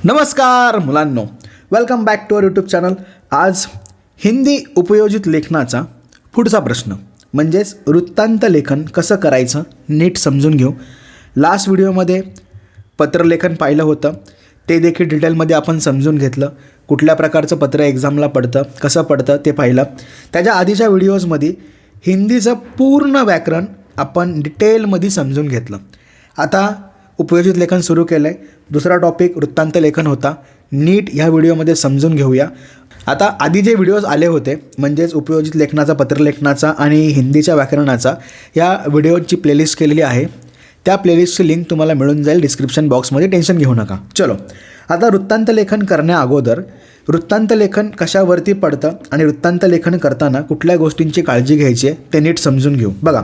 नमस्कार मुलांनो, welcome back to our YouTube channel. आज हिंदी उपयोजित लेखनाचा पुढचा प्रश्न म्हणजेच वृत्तांत लेखन कसं करायचं नीट समजून घेऊ. लास्ट व्हिडिओमध्ये पत्रलेखन पाहिलं होतं, ते देखील डिटेलमध्ये आपण समजून घेतलं. कुठल्या प्रकारचं पत्र एक्झामला पडतं, कसं पडतं ते पाहिलं. त्याच्या आधीच्या व्हिडिओजमध्ये हिंदीचं पूर्ण व्याकरण आपण डिटेलमध्ये समजून घेतलं. आता उपयोजित लेखन सुरू केलं आहे. दुसरा टॉपिक वृत्तांत लेखन होता. नीट ह्या व्हिडिओमध्ये समजून घेऊया. आता आधी जे व्हिडिओज आले होते म्हणजेच उपयोजित लेखनाचा, पत्रलेखनाचा आणि हिंदीच्या व्याकरणाचा, या व्हिडिओची प्लेलिस्ट केलेली आहे. त्या प्लेलिस्टची लिंक तुम्हाला मिळून जाईल डिस्क्रिप्शन बॉक्समध्ये, टेन्शन घेऊ नका. चलो, आता वृत्तांत लेखन करण्याअगोदर वृत्तांत लेखन कशावरती पडतं आणि वृत्तांत लेखन करताना कुठल्या गोष्टींची काळजी घ्यायची आहे ते नीट समजून घेऊ. बघा,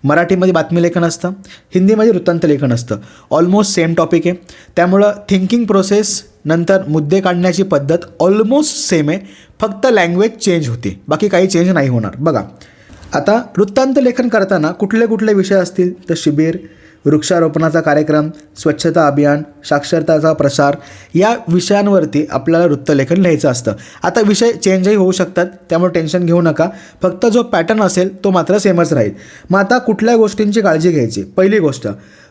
मराठीमध्ये बातमी लेखन असतं, हिंदीमध्ये वृत्तांत लेखन असतं. ऑलमोस्ट सेम टॉपिक आहे. त्यामुळं थिंकिंग प्रोसेस नंतर मुद्दे काढण्याची पद्धत ऑलमोस्ट सेम आहे, फक्त लँग्वेज चेंज होते, बाकी काही चेंज नाही होणार. बघा, आता वृत्तांत लेखन करताना कुठले कुठले विषय असतील तर शिबिर, वृक्षारोपणाचा कार्यक्रम, स्वच्छता अभियान, साक्षरताचा प्रसार, या विषयांवरती आपल्याला वृत्तलेखन लिहायचं असतं. आता विषय चेंजही होऊ शकतात, त्यामुळे टेन्शन घेऊ नका. फक्त जो पॅटर्न असेल तो मात्र सेमच राहील. मग आता कुठल्या गोष्टींची काळजी घ्यायची? पहिली गोष्ट,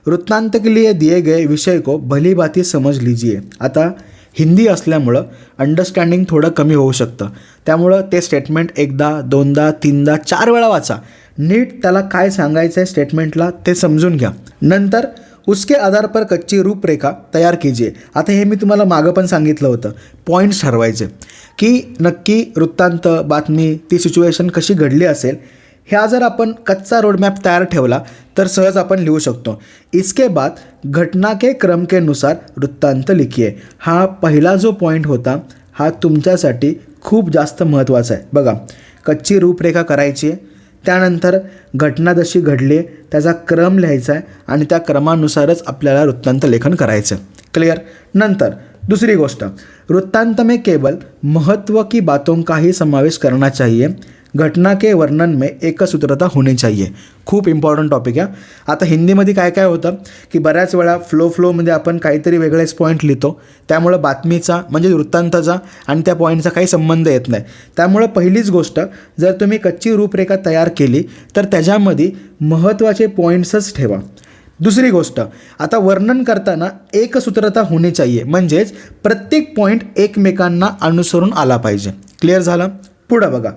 वृत्तांत के लिए दिए गए विषय को भली भांति समझ लीजिए. आता हिंदी असल्यामुळं अंडरस्टँडिंग थोडं कमी होऊ शकतं, त्यामुळं ते स्टेटमेंट एकदा, दोनदा, तीनदा, 4 वेळा वाचा. नीट त्याला काय सांगायचं आहे स्टेटमेंटला ते समजून घ्या. नंतर उसके आधार पर कच्ची रूपरेखा तयार कीजिए. आता हे मी तुम्हाला मागं पण सांगितलं होतं, पॉईंट्स ठरवायचे की नक्की वृत्तांत, बातमी, ती सिच्युएशन कशी घडली असेल. ह्या जर आपण कच्चा रोडमॅप तयार ठेवला तर सहज आपण लिहू शकतो. इसके बाद घटना के क्रम के अनुसार वृत्तांत लिखिए. हा पहिला जो पॉईंट होता हा तुमच्यासाठी खूप जास्त महत्त्वाचा आहे. बघा, कच्ची रूपरेखा करायची आहे, त्यानंतर घटना जशी घडली त्याचा क्रम लिहायचा आहे आणि त्या क्रमानुसारच आपल्याला वृत्तांत लेखन करायचं आहे. क्लिअर? नंतर दुसरी गोष्ट, वृत्तांत में केवल महत्व की बातों का ही समावेश करना चाहिए. घटना के वर्णन में एकसूत्रता होनी चाहिए. खूप इम्पॉर्टंट टॉपिक आहे. आता हिंदीमध्ये काय काय होतं की बऱ्याच वेळा फ्लोमध्ये आपण काहीतरी वेगळेच पॉईंट लिहितो, त्यामुळं बातमीचा म्हणजे वृत्तांताचा आणि त्या पॉईंटचा काही संबंध येत नाही. त्यामुळं पहिलीच गोष्ट, जर तुम्ही कच्ची रूपरेखा तयार केली तर त्याच्यामध्ये महत्त्वाचे पॉईंट्सच ठेवा. दुसरी गोष्ट, आता वर्णन करताना एकसूत्रता होनी चाहिए, म्हणजेच प्रत्येक पॉईंट एकमेकांना अनुसरून आला पाहिजे. क्लिअर झालं? पुढं बघा,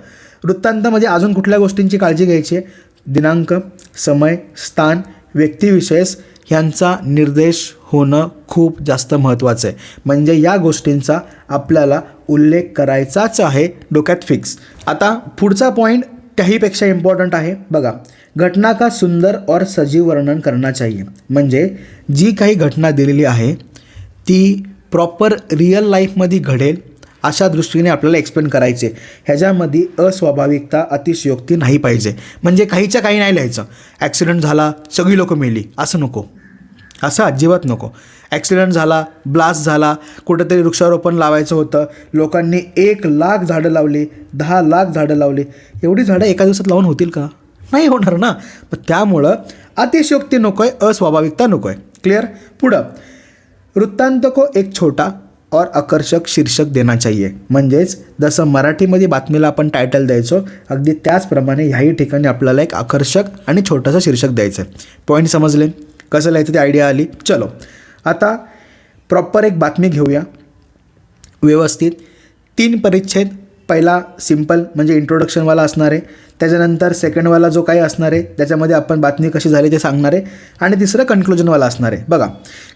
वृत्तांतामध्ये अजून कुठल्या गोष्टींची काळजी घ्यायची आहे? दिनांक, समय, स्थान, व्यक्तिविशेष ह्यांचा निर्देश होणं खूप जास्त महत्त्वाचं आहे. म्हणजे या गोष्टींचा आपल्याला उल्लेख करायचाच आहे, डोक्यात फिक्स. आता पुढचा पॉईंट त्याहीपेक्षा इम्पॉर्टंट आहे. बघा, घटना का सुंदर और सजीव वर्णन करना चाहिए. म्हणजे जी काही घटना दिलेली आहे ती प्रॉपर रिअल लाईफमध्ये घडेल अशा दृष्टीने आपल्याला एक्सप्लेन करायचे. ह्याच्यामध्ये अस्वाभाविकता, अतिशयोक्ती नाही पाहिजे. म्हणजे काहीच्या काही नाही लिहायचं. ॲक्सिडेंट झाला, सगळी लोकं मेली, असं नको, असं अजिबात नको. ॲक्सिडेंट झाला, ब्लास्ट झाला, कुठंतरी वृक्षारोपण लावायचं होतं, लोकांनी 1,00,000 झाडं लावली, 10,00,000 झाडं लावली. एवढी झाडं एका दिवसात लावून होतील का? नाही होणार ना. पण त्यामुळं अतिशयोक्ती नको आहे, अस्वाभाविकता नको आहे. क्लिअर? पुढं, वृत्तांत को एक छोटा और आकर्षक शीर्षक देना चाहिए. म्हणजेच जसं मराठीमध्ये बातमीला आपण टायटल द्यायचो, अगदी त्याचप्रमाणे ह्याही ठिकाणी आपल्याला एक आकर्षक आणि छोटंसं शीर्षक द्यायचं आहे. पॉईंट समजले? कसं लिहायचं ती आयडिया आली. चलो, आता प्रॉपर एक बातमी घेऊया व्यवस्थित. 3 परिच्छेद. पहिला सिम्पल म्हणजे इंट्रोडक्शनवाला असणार आहे, त्याच्यानंतर सेकंडवाला जो काही असणार आहे त्याच्यामध्ये आपण बातमी कशी झाली ते सांगणार आहे, आणि तिसरं कन्क्लुजनवाला असणार आहे. बघा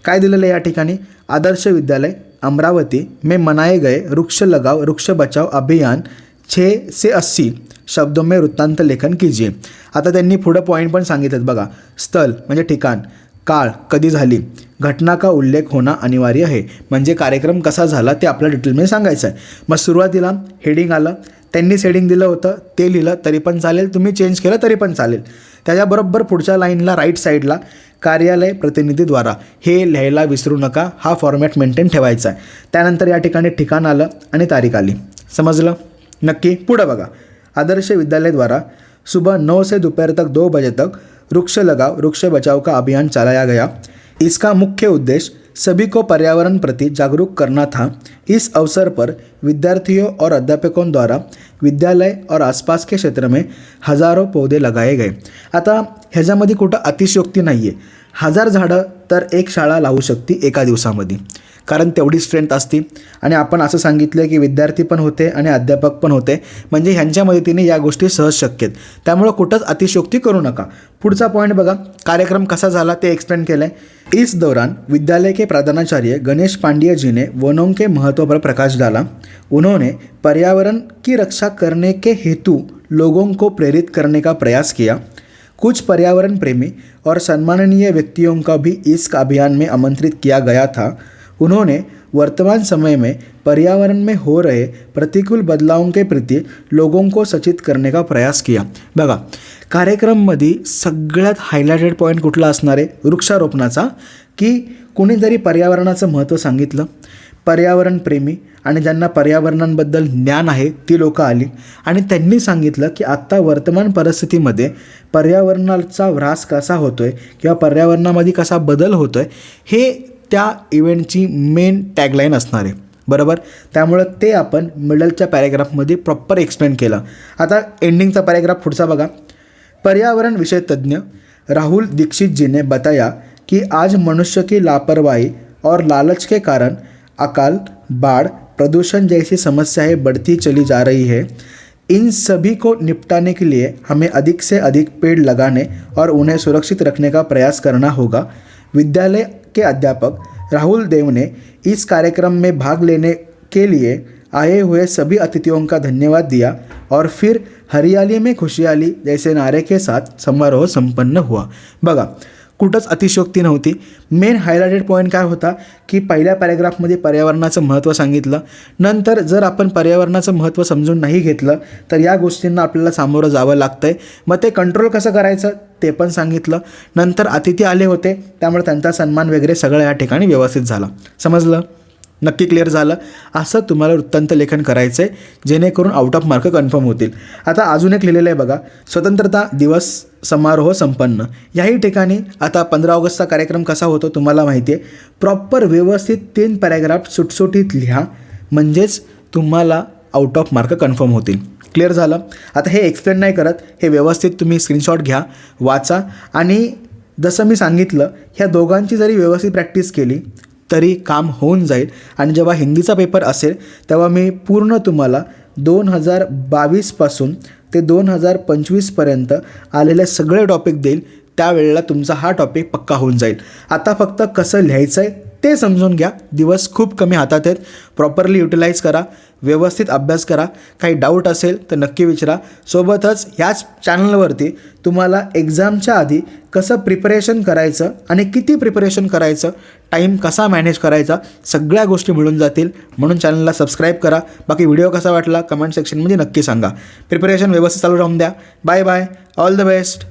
काय दिलेलं आहे या ठिकाणी. आदर्श विद्यालय अमरावती में मनाए गए वृक्ष लगाओ वृक्ष बचाओ अभियान 6 से 80 शब्दों में वृत्तांत लेखन कीजिए. आता त्यांनी पुढं पॉईंट पण सांगितलं. बघा, स्थल म्हणजे ठिकाण, काळ कधी झाली, घटना का उल्लेख होणं अनिवार्य आहे. म्हणजे कार्यक्रम कसा झाला ते आपल्याला डिटेलमध्ये सांगायचं आहे. मग सुरुवातीला हेडिंग आलं, त्यांनीच हेडिंग दिलं होतं ते लिहिलं तरी पण चालेल, तुम्ही चेंज केलं तरी पण चालेल. त्याच्याबरोबर पुढच्या लाईनला राईट साईडला कार्यालय प्रतिनिधीद्वारा हे लिहायला विसरू नका. हा फॉर्मॅट मेंटेन ठेवायचा आहे. त्यानंतर या ठिकाणी ठिकाण आलं आणि तारीख आली. समजलं? नक्की. पुढं बघा, आदर्श विद्यालय द्वारा सुबह 9 से दोपहर तक 2 बजे तक वृक्ष लगाओ वृक्ष बचाओ का अभियान चलाया गया. इसका मुख्य उद्देश्य सभी को पर्यावरण प्रति जागरूक करना था। इस अवसर पर विद्यार्थियों और अध्यापकों द्वारा विद्यालय और आसपास के क्षेत्र में हजारों पौधे लगाए गए। आता ह्याच्यामध्ये कुठं अतिशयोक्ती नाही आहे, 1000 झाडं तर एक शाळा लावू शकते एका दिवसामध्ये, कारण तेवढी स्ट्रेंथ असती। आणि आपण असं सांगितलं की विद्यार्थी पण होते आणि अध्यापक पण होते, म्हणजे ह्यांच्या मदतीने या गोष्टी सहज शक्य आहेत, त्यामुळे कुठंच अतिशयोक्ती करू नका। पुढचा पॉईंट बघा, कार्यक्रम कसा झाला ते एक्सप्लेन केलं आहे। इस दौरान विद्यालय के प्रधानाचार्य गणेश पांड्ये जी ने वनों के महत्व पर प्रकाश डाला। उन्होंने पर्यावरण की रक्षा करने के हेतु लोगों को प्रेरित करने का प्रयास किया। कुछ पर्यावरण प्रेमी और सम्माननीय व्यक्तियों का भी इस अभियान में आमंत्रित किया गया था। उन्होंने वर्तमान समय में पर्यावरण में हो रहे प्रतिकूल बदलावों के प्रति लोगों को सचेत करने का प्रयास किया। बघा, कार्यक्रममध्ये सगळ्यात हायलाइटेड पॉईंट कुठला असणार आहे? वृक्षारोपणाचा, की कोणीतरी पर्यावरणाचं महत्त्व सांगितलं। पर्यावरण प्रेमी आणि ज्यांना पर्यावरणाबद्दल ज्ञान आहे ती लोक आली आणि त्यांनी सांगितलं की आत्ता वर्तमान परिस्थितीमध्ये पर्यावरणाचा ऱ्हास कसा होतोय किंवा पर्यावरणामध्ये कसा बदल होतोय, हे त्या इव्हेंटची मेन टॅगलाईन असणार आहे, बरोबर। त्यामुळं ते आपण मिडलच्या पॅरेग्राफमध्ये प्रॉपर एक्सप्लेन केलं। आता एंडिंगचा पॅरेग्राफ पुढचा बघा। पर्यावरण विषय तज्ञ राहुल दीक्षित जी ने बताया कि आज मनुष्य की लापरवाही और लालच के कारण अकाल, बाढ़, प्रदूषण जैसी समस्याएं बढ़ती चली जा रही है। इन सभी को निपटाने के लिए हमें अधिक से अधिक पेड़ लगाने और उन्हें सुरक्षित रखने का प्रयास करना होगा। विद्यालय के अध्यापक राहुल देव ने इस कार्यक्रम में भाग लेने के लिए आए हुए सभी अतिथियों का धन्यवाद दिया और फिर हरियाली में खुशहाली जैसे नारे के साथ समारोह संपन्न हुआ। बघा, कुठंच अतिशयोक्ती नव्हती। मेन हायलाइटेड पॉईंट काय होता की पहिल्या पॅरेग्राफमध्ये पर्यावरणाचं महत्त्व सांगितलं, नंतर जर आपण पर्यावरणाचं महत्त्व समजून नाही घेतलं तर या गोष्टींना आपल्याला सामोरं जावं लागतं आहे। मग ते कंट्रोल कसं करायचं ते पण सांगितलं। नंतर अतिथी आले होते, त्यामुळे त्यांचा सन्मान वगैरे सगळं या ठिकाणी व्यवस्थित झाला। समजलं? नक्की क्लिअर झालं? असं तुम्हाला वृत्तांत लेखन करायचं आहे, जेणेकरून आउट ऑफ मार्क कन्फर्म होतील। आता अजून एक लिहिलेलं आहे बघा, स्वतंत्रता दिवस समारोह संपन्न। याही ठिकाणी आता 15 ऑगस्टचा कार्यक्रम कसा होतो तुम्हाला माहिती आहे। प्रॉपर व्यवस्थित 3 पॅरेग्राफ सुटसुटीत लिहा, म्हणजेच तुम्हाला आउट ऑफ मार्क कन्फर्म होतील। क्लिअर झालं? आता हे एक्सप्लेन नाही करत, हे व्यवस्थित तुम्ही स्क्रीनशॉट घ्या, वाचा आणि जसं मी सांगितलं ह्या दोघांची जरी व्यवस्थित प्रॅक्टिस केली तरी काम होऊन जाईल। आणि जेव्हा हिंदीचा पेपर असेल तेव्हा मी पूर्ण तुम्हाला 2022 पासून ते 2025 पर्यंत आलेले सगळे टॉपिक देईल, त्यावेळेला तुमचा हा टॉपिक पक्का होऊन जाईल। आता फक्त कसं लिहायचं आहे ते समजून घ्या, दिवस खूप कमी हातात आहेत, प्रॉपरली युटिलाइज करा, व्यवस्थित अभ्यास करा। काही डाऊट असेल तर नक्की विचारा। सोबतच ह्याच चॅनलवरती तुम्हाला एक्झामच्या आधी कसं प्रिपरेशन करायचं आणि किती प्रिपरेशन करायचं, टाईम कसा मॅनेज करायचा, सगळ्या गोष्टी मिळून जातील, म्हणून चॅनलला सबस्क्राईब करा। बाकी व्हिडिओ कसा वाटला कमेंट सेक्शनमध्ये नक्की सांगा। प्रिपरेशन व्यवस्थित चालू राहून द्या। Bye bye, all the best.